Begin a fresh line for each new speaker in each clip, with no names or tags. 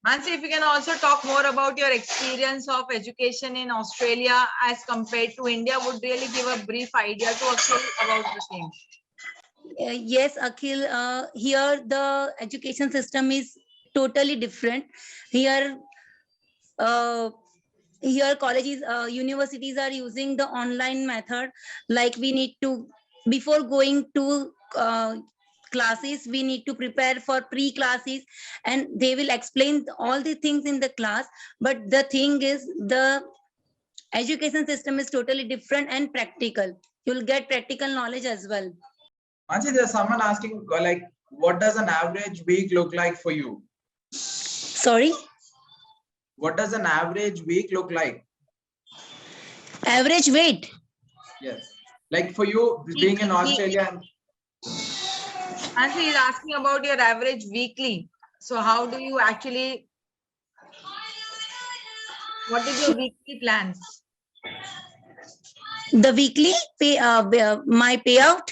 Mansi, if you can also talk more about your experience of education in Australia as compared to India, would really give a brief idea to Akhil about the same.
Yes, Akhil, here the education system is totally different. Here, uh, here colleges, universities are using the online method. Like we need to, before going to classes, we need to prepare for pre-classes, and they will explain all the things in the class. But the thing is, the education system is totally different and practical. You'll get practical knowledge as well.
Mansi, there's someone asking, like, what does an average week look like for you?
Sorry?
What does an average week look like?
Average weight?
Yes. Like for you, being in Australia.
Mansi is asking about your average weekly. So how do you actually, what is your weekly plans?
The weekly pay, my payout?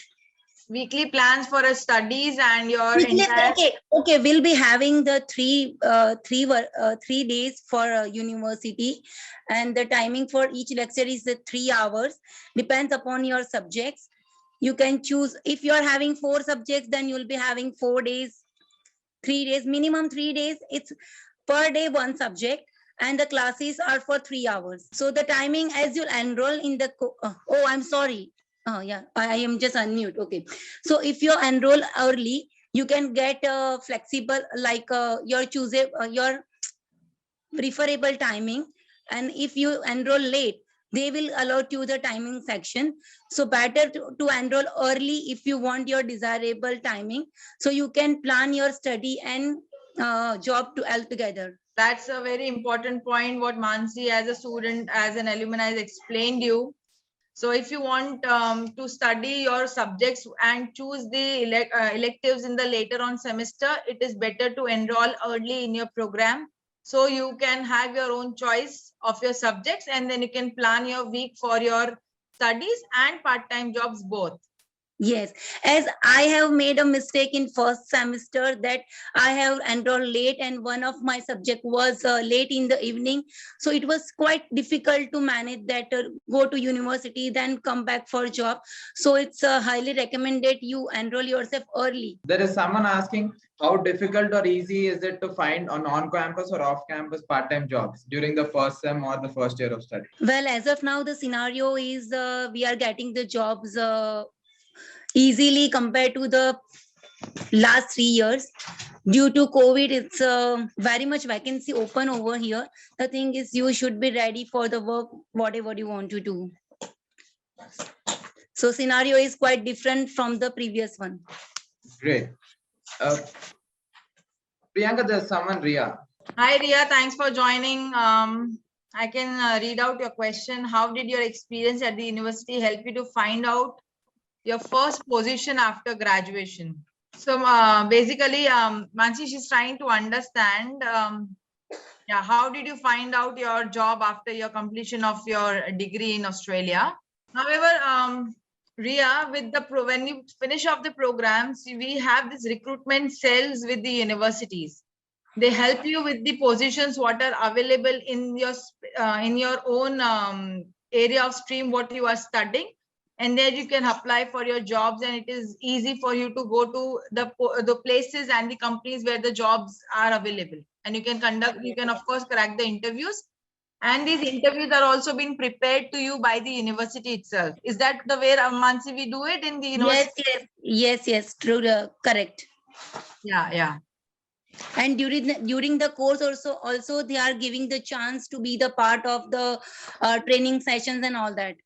Weekly plans for a studies and your
Weekly,
entire...
okay, we'll be having the 3 days for university, and the timing for each lecture is 3 hours. Depends upon your subjects. You can choose, if you are having 4 subjects, then you'll be having 4 days, 3 days, minimum 3 days. It's per day 1 subject, and the classes are for 3 hours. So the timing, as you enroll in the oh, I'm sorry. Oh yeah, I am just unmute. Okay. So if you enroll early, you can get flexible, like your your preferable timing. And if you enroll late, they will allot you the timing section. So better to enroll early if you want your desirable timing, so you can plan your study and job to all together.
That's a very important point what Mansi as a student, as an alumni has explained you. So if you want to study your subjects and choose the electives in the later on semester, it is better to enroll early in your program. So you can have your own choice of your subjects, and then you can plan your week for your studies and part-time jobs both.
Yes, as I have made a mistake in first semester that I have enrolled late, and one of my subject was late in the evening. So it was quite difficult to manage that, go to university, then come back for job. So it's highly recommended you enroll yourself early.
There is someone asking, how difficult or easy is it to find on on-campus or off-campus part-time jobs during the first sem or the first year of study?
Well, as of now, the scenario is we are getting the jobs easily compared to the last 3 years. Due to COVID, it's very much vacancy open over here. The thing is, you should be ready for the work, whatever you want to do. So scenario is quite different from the previous one.
Great. Priyanka, there's someone, Ria.
Hi, Ria. Thanks for joining. I can read out your question. How did your experience at the university help you to find out your first position after graduation? So basically, Mansi, she's trying to understand, yeah, how did you find out your job after your completion of your degree in Australia? However, Ria, with the when you finish off the programs, we have this recruitment cells with the universities. They help you with the positions what are available in your own area of stream what you are studying, and then you can apply for your jobs, and it is easy for you to go to the places and the companies where the jobs are available, and you can of course crack the interviews, and these interviews are also being prepared to you by the university itself. Is that the way, Mansi, we do it in the university?
Yes, true, correct.
Yeah.
And during the course also they are giving the chance to be the part of the training sessions and all that.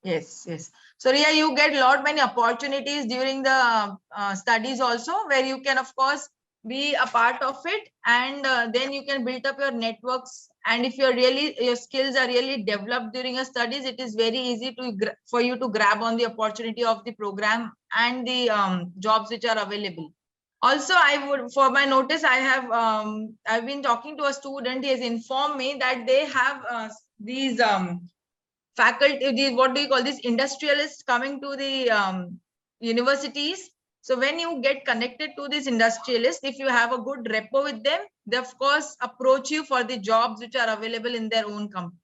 Yes. So Ria, you get many opportunities during the studies also, where you can of course be a part of it, and then you can build up your networks. And if your skills are really developed during your studies, it is very easy for you to grab on the opportunity of the program and the jobs which are available. Also, for my notice, I've been talking to a student. He has informed me that they have these faculty, what do you call this, industrialists coming to the universities So when you get connected to this industrialist, if you have a good rapport with them, they of course approach you for the jobs which are available in their own company.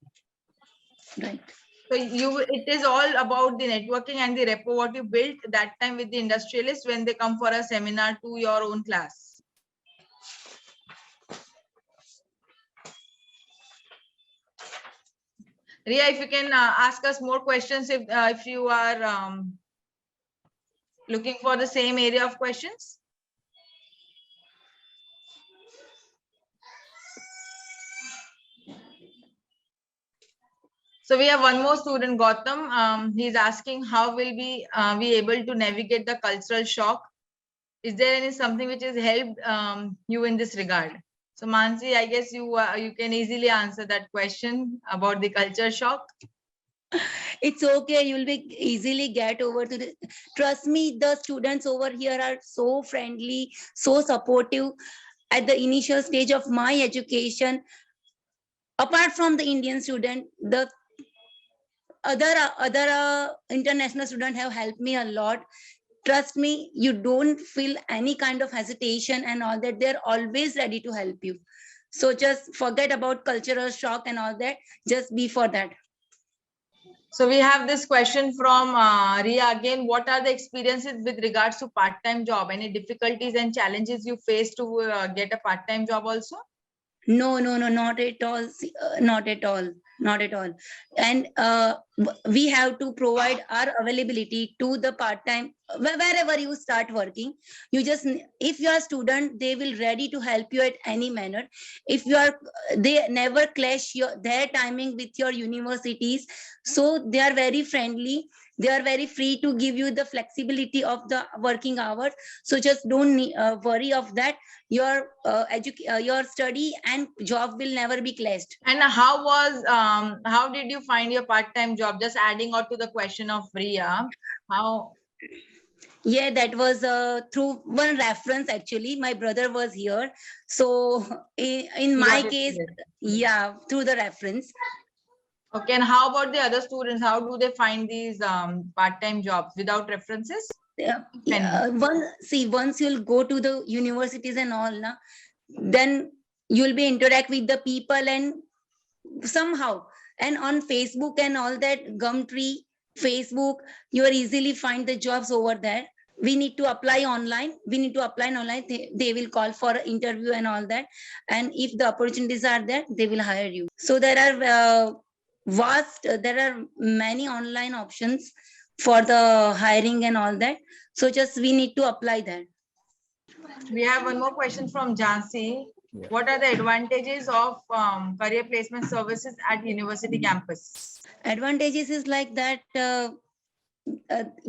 Right.
So it is all about the networking and the rapport what you built that time with the industrialist when they come for a seminar to your own class. Ria, if you can ask us more questions if you are looking for the same area of questions. So we have one more student, Gautam. He's asking how will we be able to navigate the cultural shock? Is there any something which has helped you in this regard? So Mansi, I guess you can easily answer that question about the culture shock.
It's okay, you'll be easily get over to the, trust me, the students over here are so friendly, so supportive. At the initial stage of my education, apart from the Indian student, the other international student have helped me a lot. Trust me, you don't feel any kind of hesitation and all that. They're always ready to help you. So just forget about cultural shock and all that. Just be for that.
So we have this question from Ria again. What are the experiences with regards to part-time job? Any difficulties and challenges you face to get a part-time job also?
No, not at all. Not at all. Not at all. And we have to provide our availability to the part-time, wherever you start working. You just, if you are a student, they will ready to help you at any manner. If you are, they never clash their timing with your universities. So they are very friendly. They are very free to give you the flexibility of the working hours. So just don't worry of that. Your your study and job will never be clashed.
And how did you find your part-time job? Just adding on to the question of Ria, how?
Yeah, that was through one reference. Actually, my brother was here, so in
You
my
got it
case,
clear.
yeah, through the reference.
Okay, and how about the other students? How do they find these part-time jobs without references?
Once you'll go to the universities and all, then you'll be interact with the people and somehow, and on Facebook and all that, Gumtree, Facebook, you are easily find the jobs over there. We need to apply online. They will call for an interview and all that. And if the opportunities are there, they will hire you. So there are there are many online options for the hiring and all that. So just we need to apply that.
We have one more question from Jhansi.
Yeah.
What are the advantages of career placement services at university campus?
Advantages is like that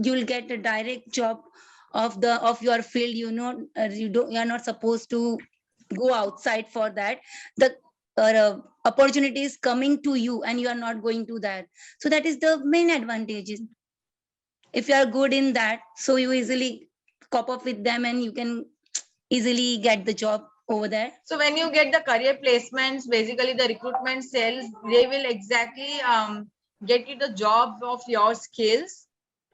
you'll get a direct job of your field. You are not supposed to go outside for that. The opportunity is coming to you and you are not going to that. So that is the main advantages. If you are good in that, so you easily cope up with them and you can easily get the job over there.
So when you get the career placements, basically the recruitment cells, they will exactly get you the job of your skills,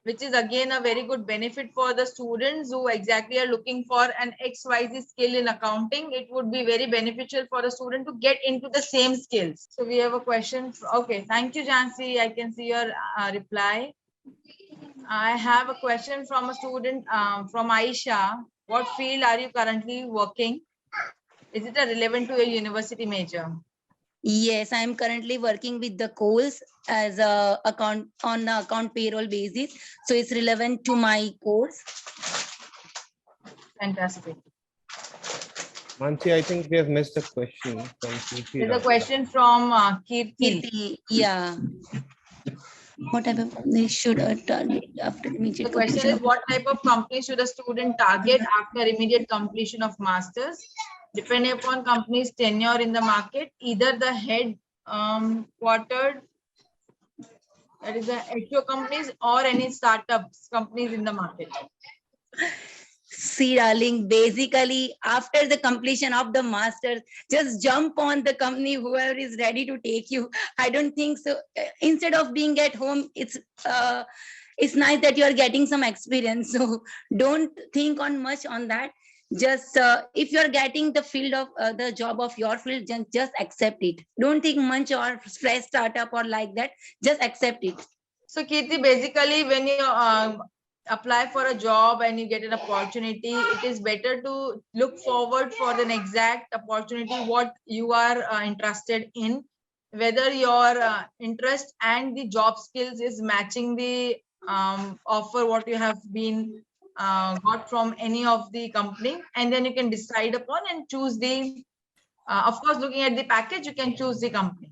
which is again a very good benefit for the students who exactly are looking for an XYZ skill in accounting. It would be very beneficial for a student to get into the same skills. So we have a question. Okay, thank you, Jhansi. I can see your reply. I have a question from a student from Aisha. What field are you currently working? Is it relevant to your university major?
Yes, I am currently working with the course as a account on the account payroll basis. So it's relevant to my course.
Fantastic.
Mansi, I think we have missed a question from Kirti.
There's a question from Kirti.
Yeah. What type of company should target after
The
immediate
question
completion
is, what type of company should a student target after immediate completion of masters? Depending upon company's tenure in the market, either the head quartered, that is the HO companies, or any startups companies in the market.
See, darling, basically after the completion of the masters, just jump on the company, whoever is ready to take you. I don't think so. Instead of being at home, it's nice that you are getting some experience. So don't think on much on that. Just if you are getting the field of the job of your field, just accept it. Don't think much or fresh startup or like that. Just accept it.
So Kirti, basically when you apply for a job and you get an opportunity, it is better to look forward for an exact opportunity, what you are interested in, whether your interest and the job skills is matching the offer what you have been got from any of the company, and then you can decide upon and choose the, of course, looking at the package, you can choose the company.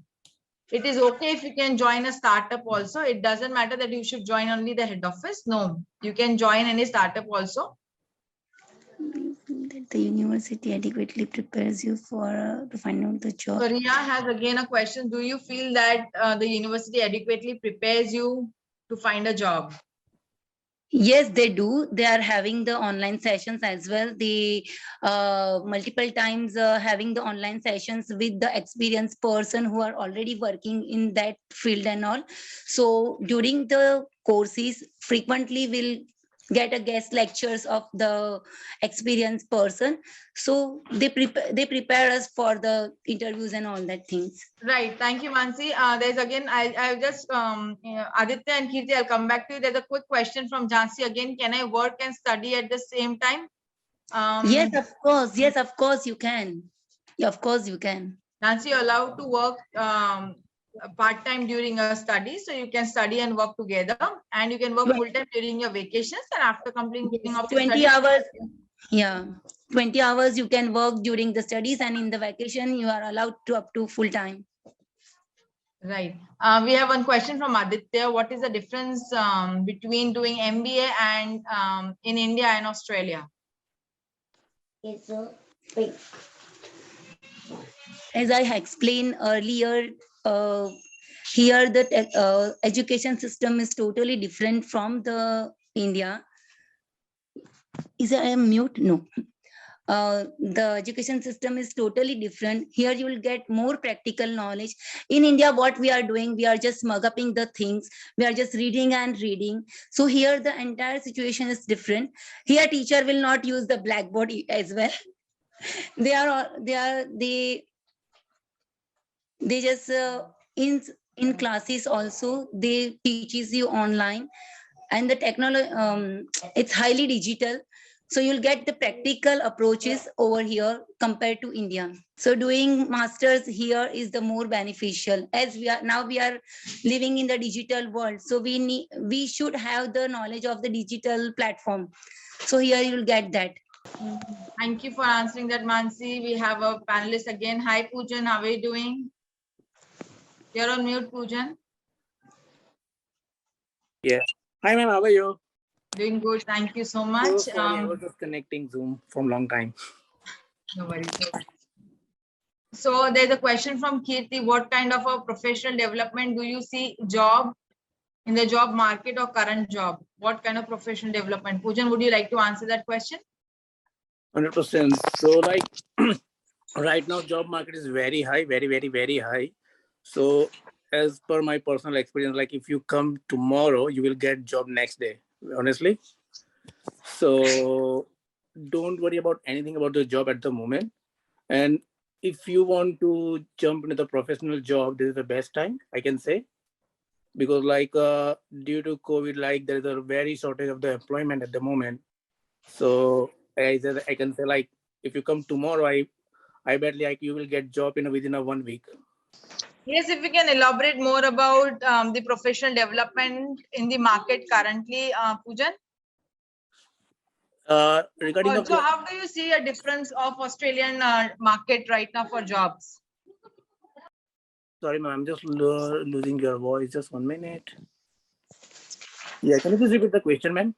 It is okay if you can join a startup also. It doesn't matter that you should join only the head office. No, you can join any startup also.
That the university adequately prepares you for to find out the job.
So Ria has again a question. Do you feel that the university adequately prepares you to find a job?
Yes, they do. They are having the online sessions as well. They multiple times having the online sessions with the experienced person who are already working in that field and all. So during the courses, frequently will get a guest lectures of the experienced person. So they prepare us for the interviews and all that things.
Right. Thank you, Mansi. There's again, I just, Aditya and Kirti, I'll come back to you. There's a quick question from Jhansi again. Can I work and study at the same time?
Yes, of course. Yes, of course you can. Yeah, of course you can.
Nancy, you're allowed to work part-time during your studies, so you can study and work together, and you can work
Right.
full-time during your vacations, and after completing
Yes,
of your
20
studies,
hours. Yeah, 20 hours you can work during the studies, and in the vacation you are allowed to up to full time.
right. We have one question from Aditya. What is the difference between doing MBA and in India and Australia?
Yes, wait. As I explained earlier, here the education system is totally different from the India. Is I am mute? No. The education system is totally different. Here you will get more practical knowledge. In India, what we are doing, we are just mug upping the things. We are just reading and reading. So here the entire situation is different. Here teacher will not use the blackboard as well. They just in classes also they teaches you online, and the technology it's highly digital. So you'll get the practical approaches over here compared to India. So doing masters here is the more beneficial, as we are living in the digital world. So we should have the knowledge of the digital platform. So here you'll get that.
Thank you for answering that, Mansi. We have a panelist again. Hi, Poojan. How are you doing? You're on mute, Poojan.
Yeah. Hi, ma'am. How are you?
Doing good. Thank you so
So
much.
sorry, I was just connecting Zoom from long time.
No worries. So there's a question from Kirti. What kind of a professional development do you see job in the job market or current job? What kind of professional development? Poojan, would you like to answer that question?
100%. So like right now, job market is very high, very high. So as per my personal experience, like if you come tomorrow, you will get job next day, honestly. So don't worry about anything about the job at the moment. And if you want to jump into the professional job, this is the best time, I can say. Because like due to COVID, like there is a very shortage of the employment at the moment. So I can say like if you come tomorrow, I bet like you will get job within a 1 week.
Yes, if you can elaborate more about the professional development in the market currently, Poojan.
Regarding
Also,
the
how do you see a difference of Australian market right now for jobs?
sorry ma'am, I'm just losing your voice. Just 1 minute. Yeah, can you please repeat the question, ma'am?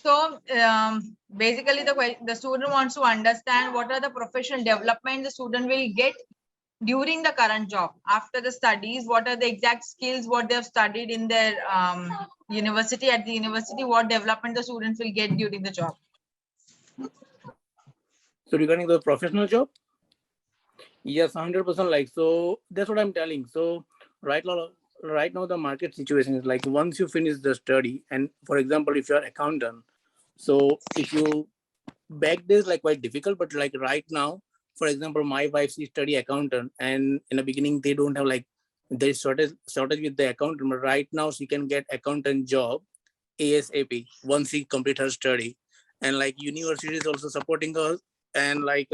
So basically, the student wants to understand what are the professional development the student will get during the current job after the studies. What are the exact skills what they have studied in their university, at the university? What development the students will get during the job?
So regarding the professional job, yes, 100%. Like so, that's what I'm telling. So right now, right now the market situation is like once you finish the study, and for example, if you're accountant, so if you back days like quite difficult, but like right now, for example, my wife she study accountant, and in the beginning they don't have like there is shortage with the accountant, but right now she can get accountant job ASAP once she complete her study, and like university is also supporting her, and like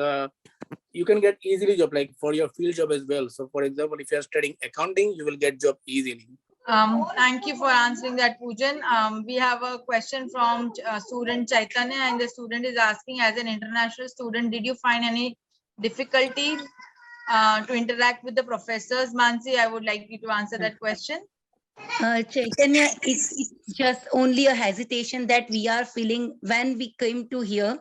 you can get easily job like for your field job as well. So for example, if you are studying accounting, you will get job easily.
Thank you for answering that, Poojan. We have a question from student Chaitanya, and the student is asking, as an international student, did you find any difficulty to interact with the professors? Mansi, I would like you to answer that question.
Chaitanya, it's just only a hesitation that we are feeling when we came to here.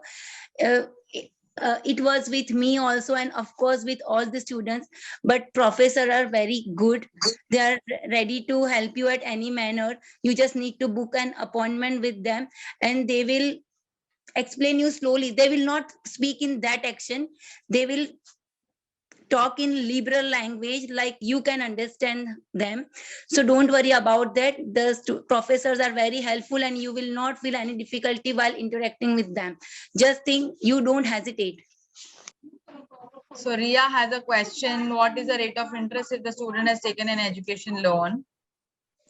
Uh, it was with me also, and of course with all the students, but professors are very good. They are ready to help you at any manner. You just need to book an appointment with them, and they will explain you slowly. They will not speak in that action. They will talk in liberal language like you can understand them. So don't worry about that. The professors are very helpful, and you will not feel any difficulty while interacting with them. Just think, you don't hesitate.
So Ria has a question. What is the rate of interest if the student has taken an education loan?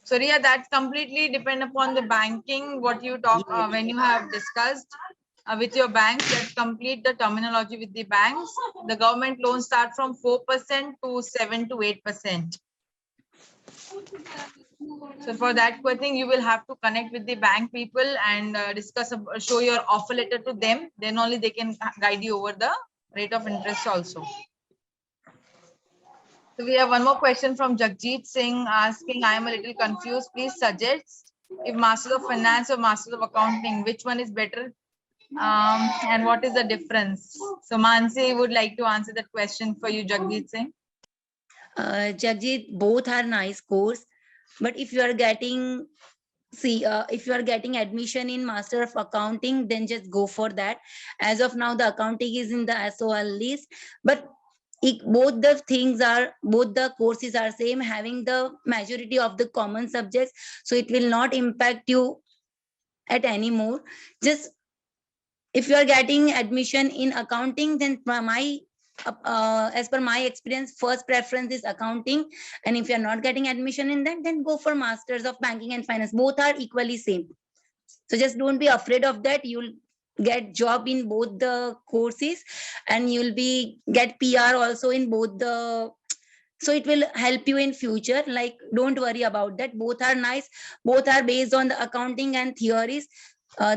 So Ria, that's completely depend upon the banking, what you talk when you have discussed with your banks. Let's complete the terminology with the banks. The government loans start from 4% to 7 to 8%. So for that thing, you will have to connect with the bank people and discuss, show your offer letter to them. Then only they can guide you over the rate of interest also. So we have one more question from Jagjit Singh asking, I am a little confused. Please suggest if Master of Finance or Master of Accounting, which one is better? And what is the difference? So Mansi would like to answer that question for you, Jagjit Singh.
Jagjit, both are nice course, but if you are getting if you are getting admission in Master of Accounting, then just go for that. As of now, the accounting is in the SOL list, but both the courses are same, having the majority of the common subjects, so it will not impact you at any more. Just if you are getting admission in accounting, then as per my experience, first preference is accounting, and if you are not getting admission in that, then go for Masters of Banking and Finance. Both are equally same, so just don't be afraid of that. You'll get job in both the courses, and you'll get PR also in both the, so it will help you in future. Like, don't worry about that. Both are nice. Both are based on the accounting and theories.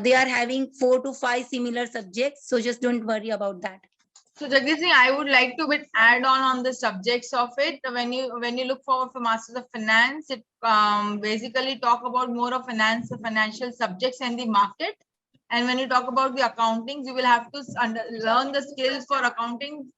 They are having 4 to 5 similar subjects, so just don't worry about that.
So Jagdish Singh, I would like to add on the subjects of it. When you look forward for Masters of Finance, it basically talk about more of financial subjects and the market. And when you talk about the accounting, you will have to learn the skills for accounting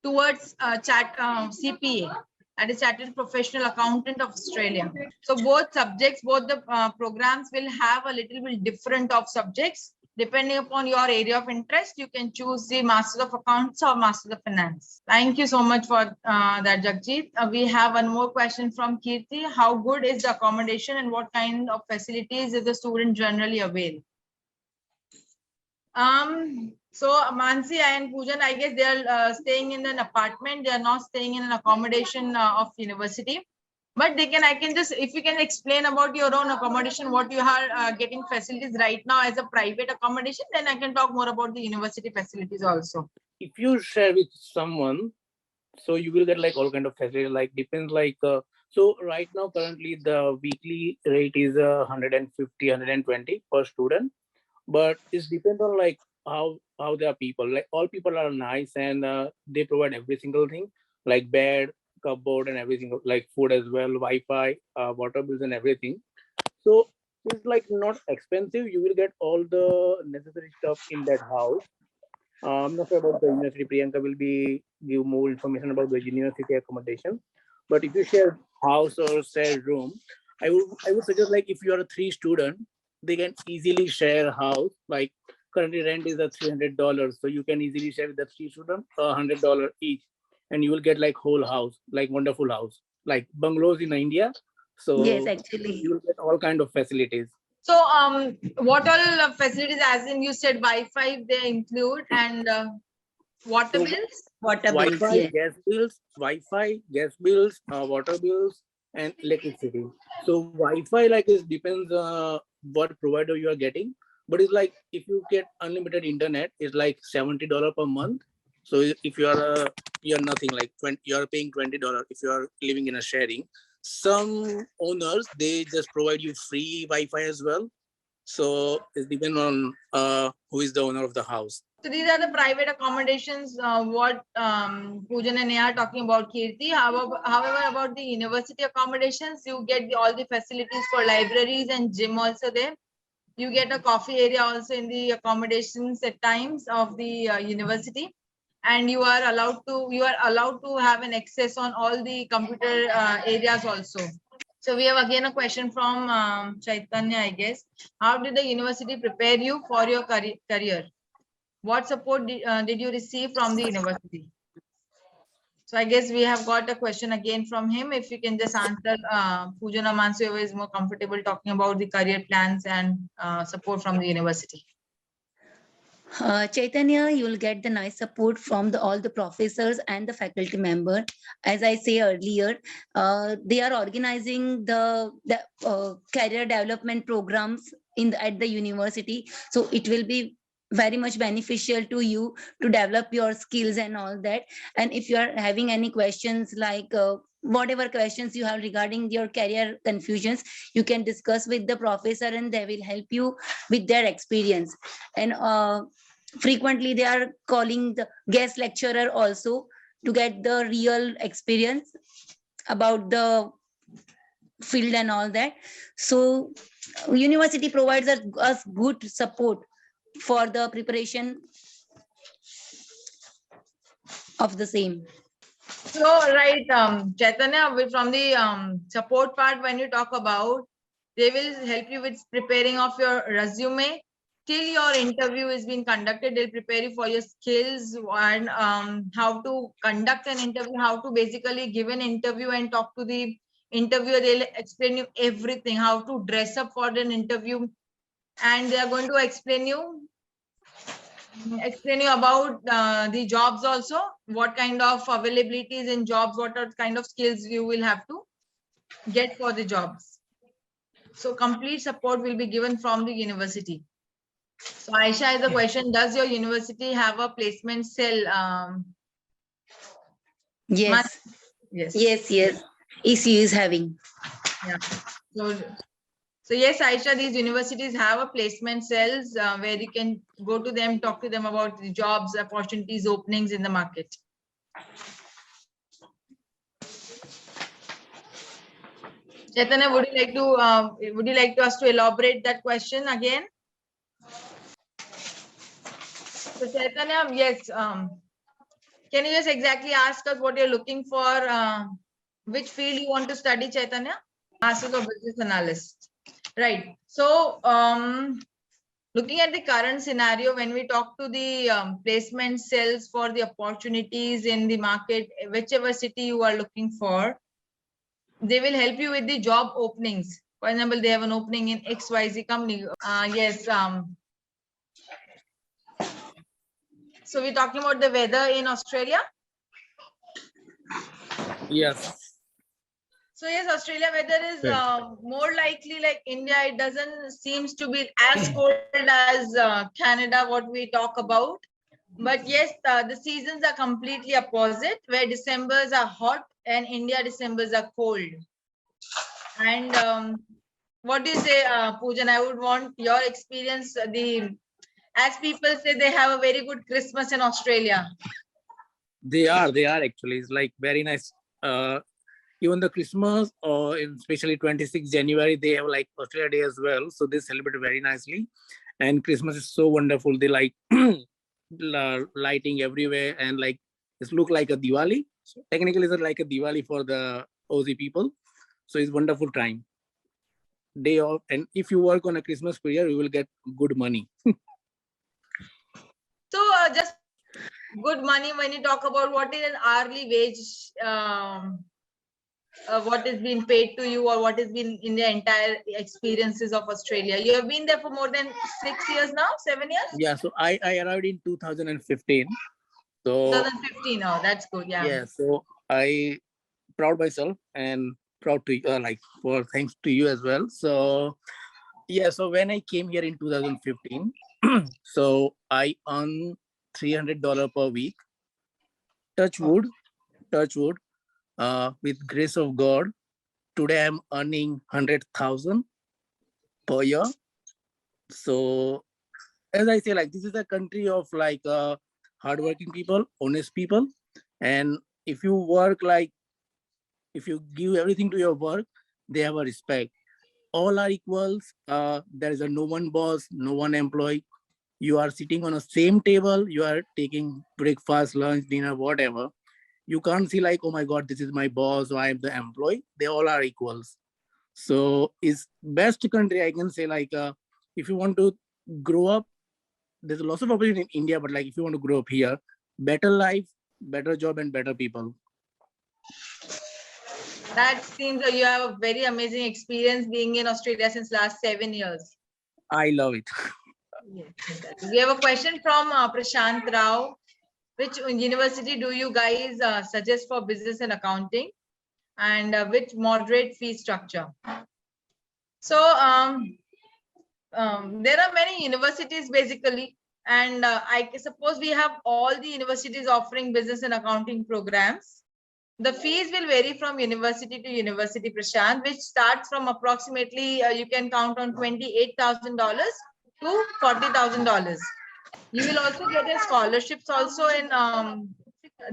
towards CPA, that is Chartered Professional Accountant of Australia. So both subjects, both the programs will have a little bit different of subjects. Depending upon your area of interest, you can choose the Master of Accounts or Master of Finance. Thank you so much for that, Jagjit. We have one more question from Kirti. How good is the accommodation and what kind of facilities does the student generally avail? So Mansi and Poojan, I guess they are staying in an apartment. They are not staying in an accommodation of university. But I can just, if you can explain about your own accommodation, what you are getting facilities right now as a private accommodation, then I can talk more about the university facilities also.
If you share with someone, so you will get like all kind of facilities, like depends like, so right now currently the weekly rate is 150, 120 per student, but it depends on like how they are people. Like all people are nice, and they provide every single thing, like bed, cupboard, and everything, like food as well, Wi-Fi, water bills, and everything. So it's like not expensive. You will get all the necessary stuff in that house. I'm not sure about the university. Priyanka will give more information about the university accommodation. But if you share house or share room, I would suggest, like, if you are a 3 student, they can easily share house. Like currently rent is $300, so you can easily share with the 3 students $100 each, and you will get like whole house, like wonderful house. like bungalows in India. So
Yes, actually.
you will get all kind of facilities.
So, what all facilities, as in you said, Wi-Fi they include, and water
So
bills?
Water bills,
Wi-Fi,
yes.
gas bills, water bills, and electricity. So Wi-Fi like is depends what provider you are getting, but it's like if you get unlimited internet, it's like $70 per month. So if you are you're nothing like 20, you are paying $20 if you are living in a sharing. Some owners they just provide you free Wi-Fi as well. So it depends on who is the owner of the house.
So these are the private accommodations. What Poojan and Neha are talking about, Kirti. However, about the university accommodations, you get all the facilities for libraries and gym also there. You get a coffee area also in the accommodations at times of the university, and you are allowed to have an access on all the computer areas also. So we have again a question from Chaitanya, I guess. How did the university prepare you for your career? What support did you receive from the university? So I guess we have got a question again from him. If you can just answer, Poojan or Mansu, whoever is more comfortable talking about the career plans and support from the university.
Chaitanya, you will get the nice support from all the professors and the faculty member. As I say earlier, they are organizing the career development programs at the university. So it will be very much beneficial to you to develop your skills and all that. And if you are having any questions like whatever questions you have regarding your career confusions, you can discuss with the professor and they will help you with their experience. And frequently they are calling the guest lecturer also to get the real experience about the field and all that. So university provides us good support for the preparation of the same.
So, right, Chaitanya, from the support part, when you talk about, they will help you with preparing of your resume till your interview is being conducted. They'll prepare you for your skills and how to conduct an interview, how to basically give an interview and talk to the interviewer. They'll explain you everything, how to dress up for an interview, and they are going to explain you about the jobs also, what kind of availabilities in jobs, what are kind of skills you will have to get for the jobs. So complete support will be given from the university. So Aisha has a question, does your university have a placement cell?
Yes, yes, ECU is having.
Yeah. So yes, Aisha, these universities have a placement cells where you can go to them, talk to them about the jobs, opportunities, openings in the market. Chaitanya, would you like to us to elaborate that question again? So Chaitanya, yes. Can you just exactly ask us what you're looking for? Which field you want to study, Chaitanya? Masters of Business Analyst. Right. So, looking at the current scenario, when we talk to the placement cells for the opportunities in the market, whichever city you are looking for, they will help you with the job openings. For example, they have an opening in XYZ company. Yes. So we're talking about the weather in Australia.
Yes.
So yes, Australia weather is more likely like India. It doesn't seems to be as cold as Canada, what we talk about. But yes, the seasons are completely opposite, where Decembers are hot and India Decembers are cold. And what do you say, Poojan? I would want your experience. As people say, they have a very good Christmas in Australia.
They are actually. It's like very nice. Even the Christmas or especially 26 January, they have like Australia Day as well. So they celebrate very nicely. And Christmas is so wonderful. They like lighting everywhere and like it look like a Diwali. So technically it's like a Diwali for the Aussie people. So it's wonderful time. Day off. And if you work on a Christmas period, you will get good money.
So just good money when you talk about what is an hourly wage what is being paid to you or what has been in the entire experiences of Australia? You have been there for more than 6 years now, 7 years?
Yeah, so I arrived in 2015. So
2015. Oh, that's good. Yeah.
yeah, so I proud myself and proud to like for thanks to you as well. So yeah, so when I came here in 2015, so I earn $300 per week. Touch wood, touch wood. With grace of God, today I'm earning 100,000 per year. So as I say, like this is a country of like hardworking people, honest people, and if you work like if you give everything to your work, they have a respect. All are equals. There is a no one boss, no one employee. You are sitting on a same table. You are taking breakfast, lunch, dinner, whatever. You can't see like, oh my God, this is my boss or I'm the employee. They all are equals. So it's best country I can say like if you want to grow up, there's lots of opportunity in India, but like if you want to grow up here, better life, better job, and better people.
That seems you have a very amazing experience being in Australia since last 7 years.
I love it.
Yes, fantastic. We have a question from Prashant Rao. Which university do you guys suggest for business and accounting, and which moderate fee structure? So there are many universities basically, and I suppose we have all the universities offering business and accounting programs. The fees will vary from university to university, Prashant, which starts from approximately, you can count on $28,000 to $40,000. You will also get a scholarships also in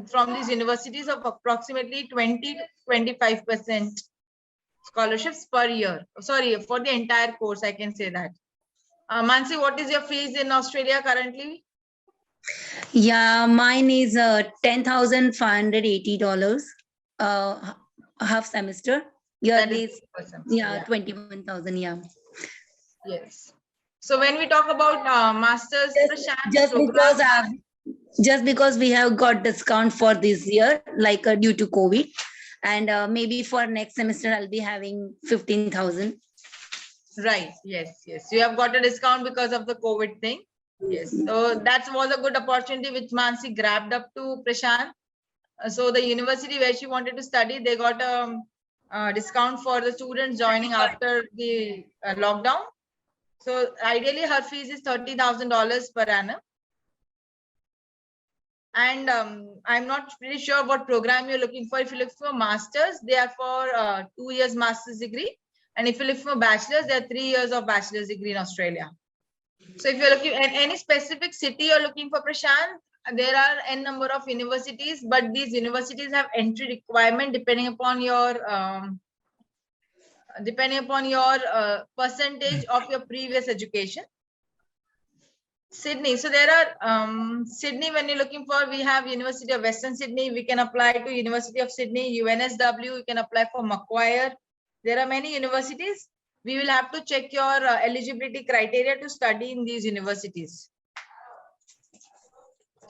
from these universities of approximately 20 to 25% scholarships per year. Sorry, for the entire course, I can say that. Mansi, what is your fees in Australia currently?
Yeah, mine is $10,580 half semester.
That
Yearly
is
is
50%.
yeah 21,000. Yeah.
Yes. So when we talk about masters, Prashant,
Just
program,
because we have got discount for this year, like due to COVID, and maybe for next semester I'll be having 15,000.
right? Yes, yes. You have got a discount because of the COVID thing. Yes. So that was a good opportunity which Mansi grabbed up to Prashant. So the university where she wanted to study, they got a discount for the students joining after the lockdown. So ideally, her fees is $30,000 per annum. And I'm not pretty sure what program you're looking for. If you look for masters, they are for 2 years master's degree. And if you look for bachelor's, there are 3 years of bachelor's degree in Australia. So if you're looking at any specific city you're looking for, Prashant, there are n number of universities, but these universities have entry requirement depending upon your percentage of your previous education. Sydney. So there are Sydney, when you're looking for, we have University of Western Sydney. We can apply to University of Sydney, UNSW. You can apply for Macquarie. There are many universities. We will have to check your eligibility criteria to study in these universities.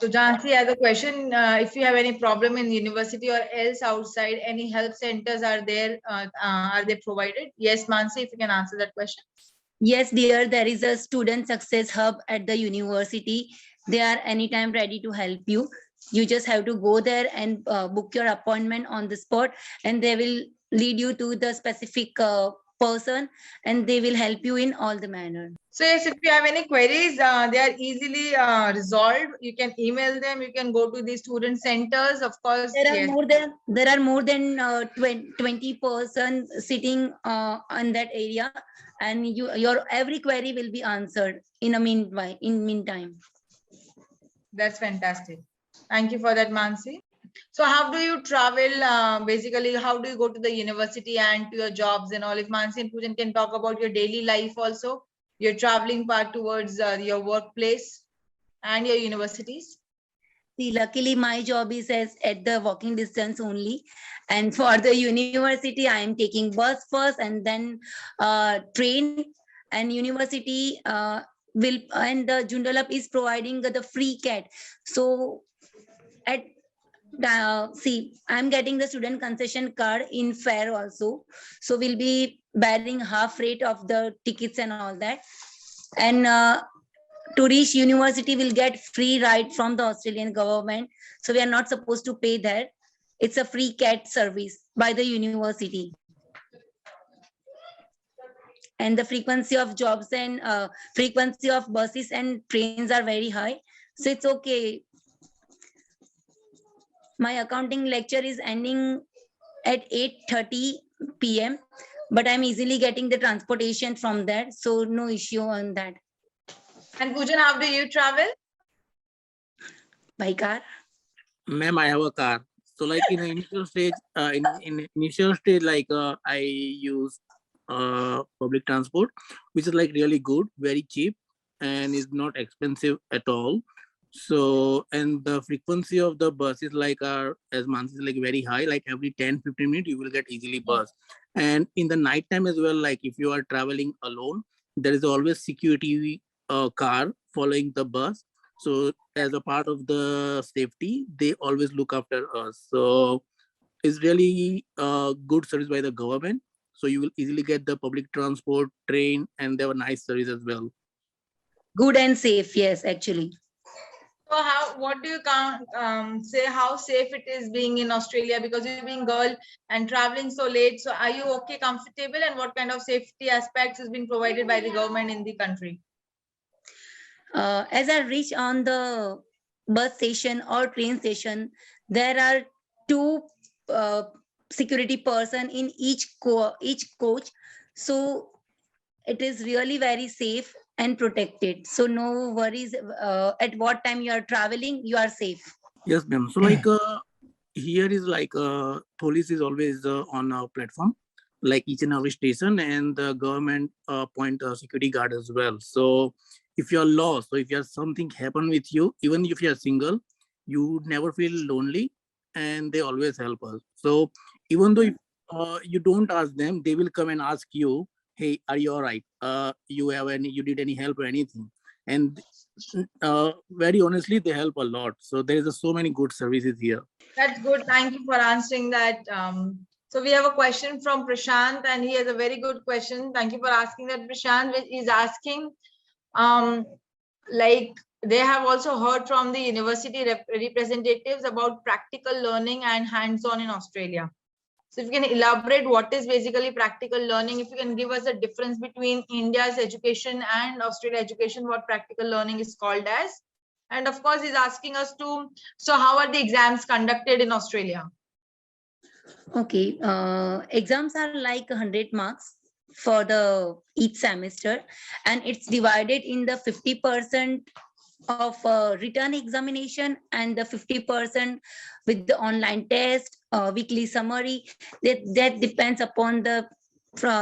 So Jansi has a question. If you have any problem in university or else outside, any help centers are there? Are they provided? Yes, Mansi, if you can answer that question.
Yes, dear, there is a student success hub at the university. They are anytime ready to help you. You just have to go there and book your appointment on the spot, and they will lead you to the specific person, and they will help you in all the manner.
So yes, if you have any queries, they are easily resolved. You can email them. You can go to the student centers. Of course,
There are
yes.
more than 20 persons sitting on that area, and your every query will be answered in a meantime.
That's fantastic. Thank you for that, Mansi. So how do you travel? Basically, how do you go to the university and to your jobs and all? If Mansi and Poojan can talk about your daily life also, your traveling part towards your workplace and your universities.
See, luckily my job is at the walking distance only, and for the university I am taking bus first and then train, and university will, and the Joondalup is providing the free CAT. So at See, I'm getting the student concession card in fare also. So we'll be bearing half rate of the tickets and all that. And to reach university, we'll get free ride from the Australian government. So we are not supposed to pay that. It's a free CAT service by the university. And the frequency of jobs and frequency of buses and trains are very high. So it's okay. My accounting lecture is ending at 8:30 p.m. But I'm easily getting the transportation from there. So no issue on that.
And Poojan, how do you travel?
By car.
Ma'am, I have a car. So like in the initial stage, in initial stage, like I use public transport, which is like really good, very cheap, and is not expensive at all. So, and the frequency of the bus is like as months is like very high, like every 10-15 minutes you will get easily bus. And in the night time as well, like if you are traveling alone, there is always security car following the bus. So as a part of the safety, they always look after us. So it's really good service by the government. So you will easily get the public transport, train, and they have a nice service as well.
Good and safe, yes, actually.
So what do you say how safe it is being in Australia, because you're being girl and traveling so late? So are you okay, comfortable, and what kind of safety aspects is being provided by the government in the country?
As I reach on the bus station or train station, there are two security person in each coach. So it is really very safe and protected. So no worries at what time you are traveling, you are safe.
Yes, ma'am. So like here is like police is always on our platform, like each and every station, and the government appoint a security guard as well. So if you're lost, so if you have something happen with you, even if you're single, you never feel lonely, and they always help us. So even though if you don't ask them, they will come and ask you, hey, are you all right? You did any help or anything? And very honestly, they help a lot. So there is so many good services here.
That's good. Thank you for answering that. So we have a question from Prashant, and he has a very good question. Thank you for asking that, Prashant. He's asking, like they have also heard from the university representatives about practical learning and hands-on in Australia. So if you can elaborate what is basically practical learning, if you can give us a difference between India's education and Australia education, what practical learning is called as. And of course, he's asking us to, so how are the exams conducted in Australia?
Okay, exams are like 100 marks for the each semester, and it's divided in the 50% of written examination and the 50% with the online test, weekly summary. That depends upon the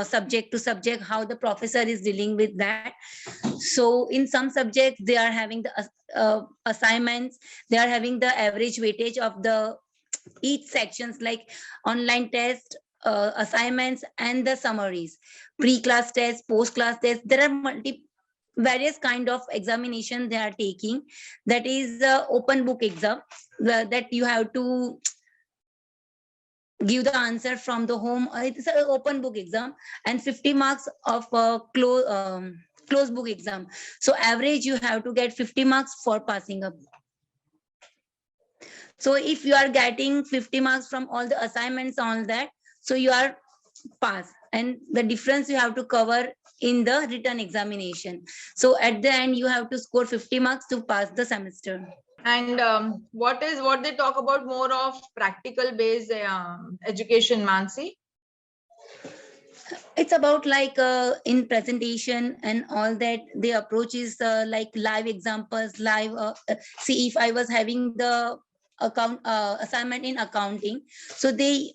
subject to subject, how the professor is dealing with that. So in some subjects, they are having the assignments, they are having the average weightage of the each sections, like online test, assignments, and the summaries, pre-class test, post-class test. There are various kind of examination they are taking. That is the open book exam, that you have to give the answer from the home. It's an open book exam, and 50 marks of closed book exam. So average you have to get 50 marks for passing up. So if you are getting 50 marks from all the assignments, all that, so you are pass, and the difference you have to cover in the written examination. So at the end, you have to score 50 marks to pass the semester.
And what they talk about more of practical based education, Mansi?
It's about like in presentation and all that. The approach is like live examples, live. See, if I was having the assignment in accounting, so they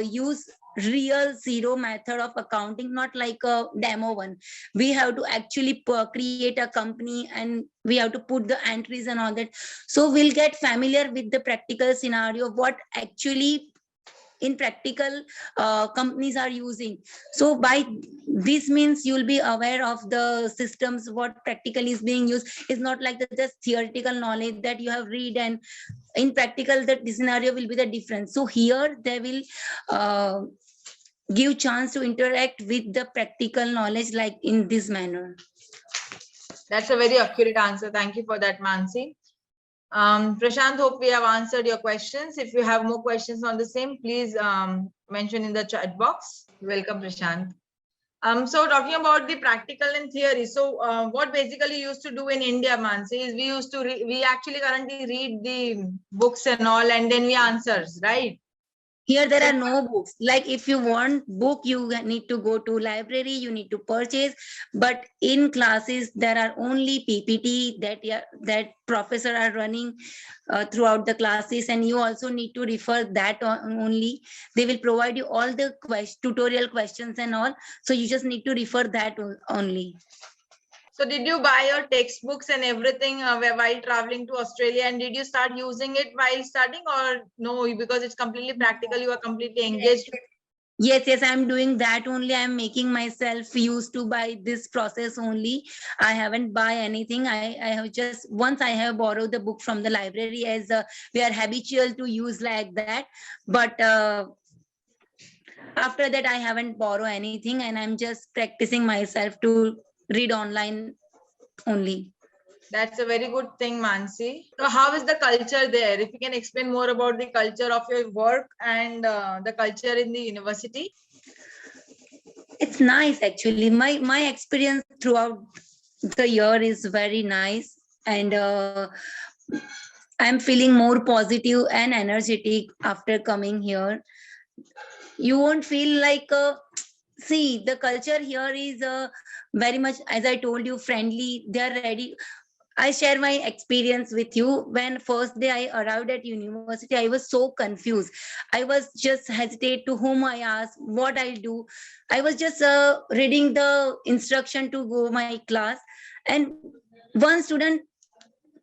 use real zero method of accounting, not like a demo one. We have to actually create a company, and we have to put the entries and all that. So we'll get familiar with the practical scenario, what actually in practical companies are using. So by this means you'll be aware of the systems, what practically is being used. Is not like the just theoretical knowledge that you have read and in practical, the scenario will be the different. So here they will give chance to interact with the practical knowledge like in this manner.
That's a very accurate answer. Thank you for that, Mansi. Prashant, hope we have answered your questions. If you have more questions on the same, please mention in the chat box. Welcome, Prashant. So talking about the practical and theory. So what basically used to do in India, Mansi, is we actually currently read the books and all, and then we answers, right?
Here there are no books. Like if you want book, you need to go to library, you need to purchase. But in classes, there are only PPT that professor are running throughout the classes, and you also need to refer that only. They will provide you all the tutorial questions and all. So you just need to refer that only.
So did you buy your textbooks and everything while traveling to Australia, and did you start using it while studying, or no, because it's completely practical, you are completely engaged?
Yes, I'm doing that only. I'm making myself used to by this process only. I haven't buy anything. I have just once I have borrowed the book from the library, as we are habitual to use like that. But after that, I haven't borrow anything, and I'm just practicing myself to read online only.
That's a very good thing, Mansi. So how is the culture there? If you can explain more about the culture of your work and the culture in the university.
It's nice actually. My experience throughout the year is very nice, and I'm feeling more positive and energetic after coming here. You won't feel like see, the culture here is very much, as I told you, friendly. They are ready. I share my experience with you. When first day I arrived at university, I was so confused. I was just hesitate to whom I ask, what I do. I was just reading the instruction to go my class, and one student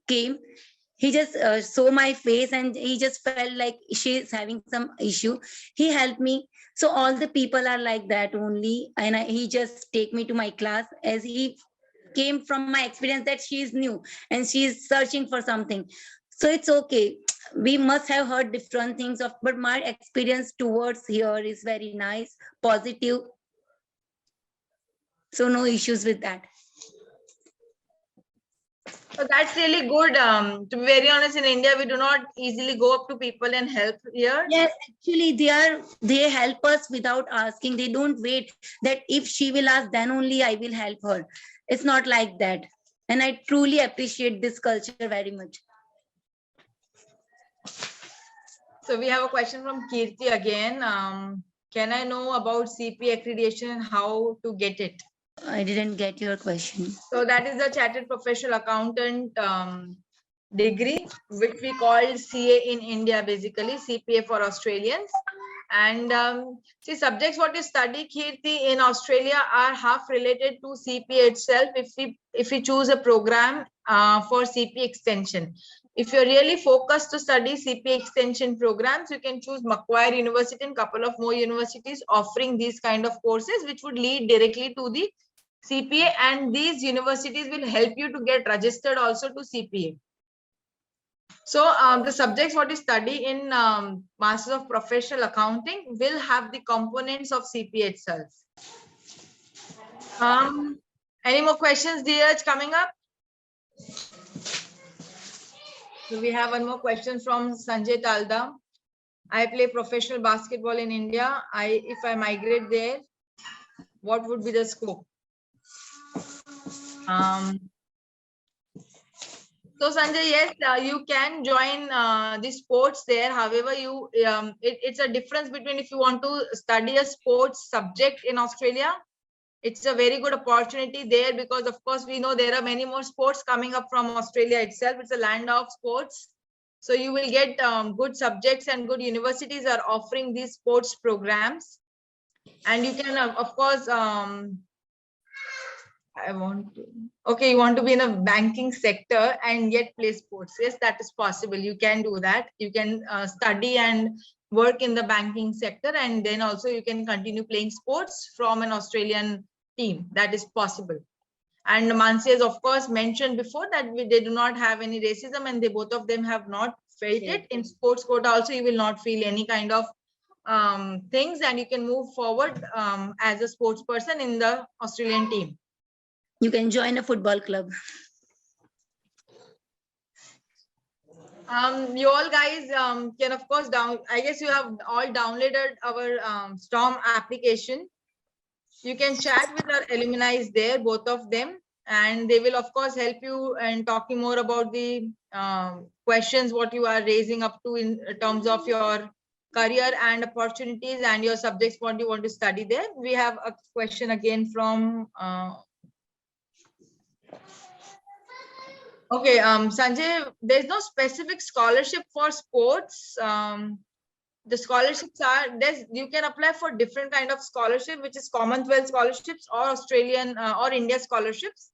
came. He just saw my face, and he just felt like she's having some issue. He helped me. So all the people are like that only, and he just take me to my class, as he came from my experience that she is new and she is searching for something. So it's okay. We must have heard different things of, but my experience towards here is very nice, positive. So no issues with that.
So that's really good. To be very honest, in India, we do not easily go up to people and help here.
Yes, actually they help us without asking. They don't wait that if she will ask, then only I will help her. It's not like that. And I truly appreciate this culture very much.
So we have a question from Kirti again. Can I know about CPA accreditation and how to get it?
I didn't get your question.
So that is the Chartered Professional Accountant degree, which we call CA in India, basically CPA for Australians. And see, subjects what you study, Kirti, in Australia are half related to CPA itself. If we choose a program for CPA extension, if you're really focused to study CPA extension programs, you can choose Macquarie University and couple of more universities offering these kind of courses, which would lead directly to the CPA, and these universities will help you to get registered also to CPA. So the subjects what you study in Masters of Professional Accounting will have the components of CPA itself. Any more questions, Dheeraj, coming up? So we have one more question from Sanjay Talda. I play professional basketball in India. If I migrate there, what would be the scope? So Sanjay, yes, you can join the sports there. However, it's a difference between if you want to study a sports subject in Australia. It's a very good opportunity there because, of course, we know there are many more sports coming up from Australia itself. It's a land of sports. So you will get good subjects, and good universities are offering these sports programs. And you can, of course, you want to be in a banking sector and yet play sports. Yes, that is possible. You can do that. You can study and work in the banking sector, and then also you can continue playing sports from an Australian team. That is possible. And Mansi has of course mentioned before that they do not have any racism, and they both of them have not felt it. In sports quota also, you will not feel any kind of things, and you can move forward as a sports person in the Australian team.
You can join a football club.
You all guys can of course I guess you have all downloaded our Storm application. You can chat with our alumni there, both of them, and they will of course help you in talking more about the questions what you are raising up to in terms of your career and opportunities and your subjects what you want to study there. We have a question again from okay, Sanjay, there's no specific scholarship for sports. The scholarships are you can apply for different kind of scholarship, which is Commonwealth scholarships or Australian or India scholarships.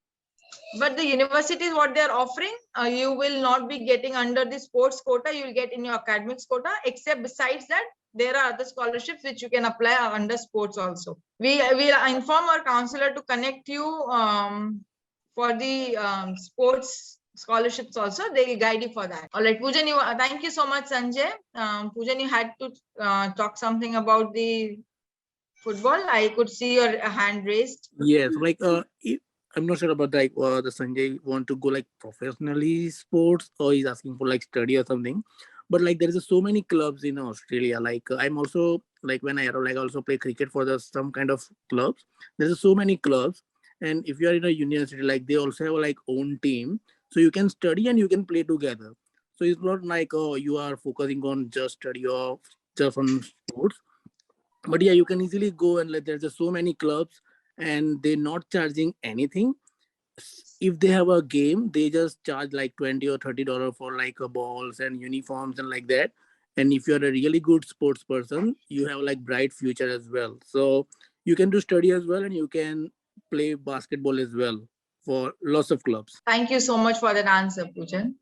But the universities, what they're offering, you will not be getting under the sports quota. You will get in your academics quota, except besides that, there are other scholarships which you can apply under sports also. We will inform our counselor to connect you for the sports scholarships also. They will guide you for that. All right, Poojan, thank you so much, Sanjay. Poojan, you had to talk something about the football. I could see your hand raised.
Yes, like I'm not sure about like the Sanjay want to go like professionally sports or he's asking for like study or something. But like there is so many clubs in Australia. Like I'm also like when I also play cricket for the some kind of clubs. There's so many clubs, and if you are in a university, like they also have like own team, so you can study and you can play together. So it's not like you are focusing on just study or just on sports. But yeah, you can easily go and like there's just so many clubs and they're not charging anything. If they have a game, they just charge like $20 or $30 for like a balls and uniforms and like that. And if you're a really good sports person, you have like bright future as well. So you can do study as well and you can play basketball as well for lots of clubs.
Thank you so much for that answer, Poojan.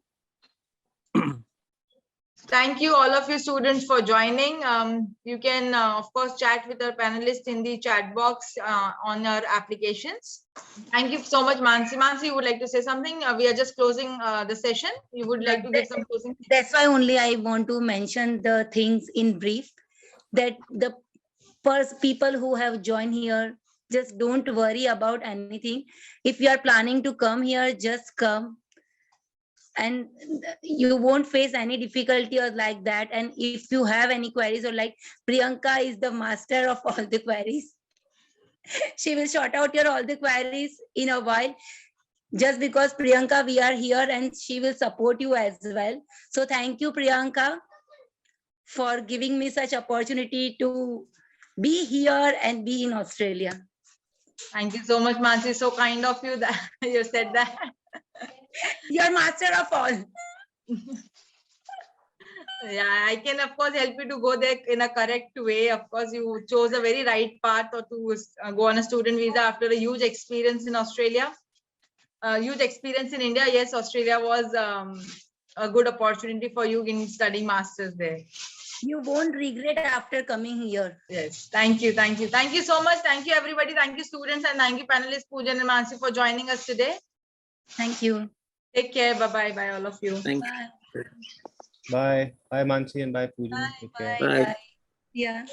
Thank you all of you students for joining. You can of course chat with our panelists in the chat box on our applications. Thank you so much, Mansi. Mansi, you would like to say something? We are just closing the session. You would like to give some closing?
That's why only I want to mention the things in brief, that the people who have joined here, just don't worry about anything. If you are planning to come here, just come. And you won't face any difficulty or like that. And if you have any queries, or like Priyanka is the master of all the queries. She will sort out your all the queries in a while. Just because Priyanka, we are here and she will support you as well. So thank you, Priyanka, for giving me such opportunity to be here and be in Australia.
Thank you so much, Mansi. So kind of you that you said that.
You're master of all.
Yeah, I can of course help you to go there in a correct way. Of course, you chose a very right path or to go on a student visa after a huge experience in Australia. Huge experience in India. Yes, Australia was a good opportunity for you in studying masters there.
You won't regret after coming here.
Yes, thank you, thank you. Thank you so much. Thank you, everybody. Thank you, students, and thank you, panelists, Poojan and Mansi, for joining us today.
Thank you.
Take care. Bye-bye. Bye, all of you.
Thank
Bye.
you.
Bye. Bye, Mansi, and bye, Poojan.
Bye.
Take care.
Bye.
Bye.
Bye. Yeah.